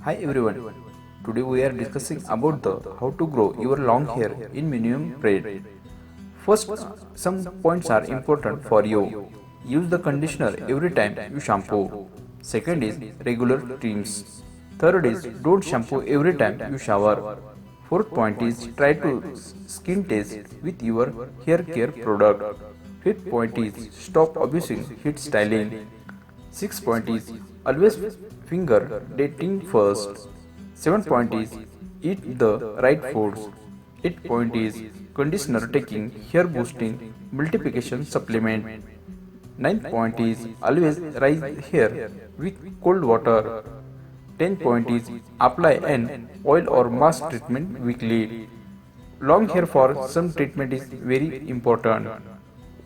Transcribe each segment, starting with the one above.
Hi everyone. Today we are discussing about the how to grow your long hair in minimum period. First, some points are important for you. Use the conditioner every time you shampoo. Second is regular trims. Third is don't shampoo every time you shower. Fourth point is try to skin test with your hair care product. Fifth point is stop abusing heat styling. Sixth point is always finger dating first. Seventh point is eat the right foods. Eighth point is conditioner taking hair boosting multiplication supplement. Ninth point is always rise hair with cold water. Tenth point is apply an oil or mask treatment weekly. Long hair for some treatment is very important.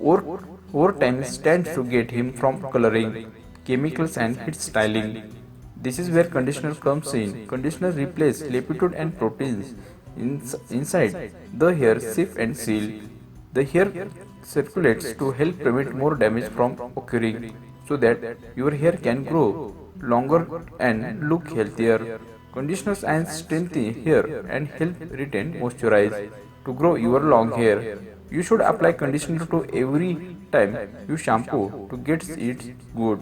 Over time stands to get him from coloring, chemicals and heat styling. This is where conditioner comes in. Conditioner replaces lipid and proteins inside the hair safe and seal. The hair circulates to help prevent more damage from occurring so that your hair can grow longer and look healthier. Conditioners and strengthen hair and help retain moisturize to grow your long hair. You should apply conditioner to every time you shampoo to get it good.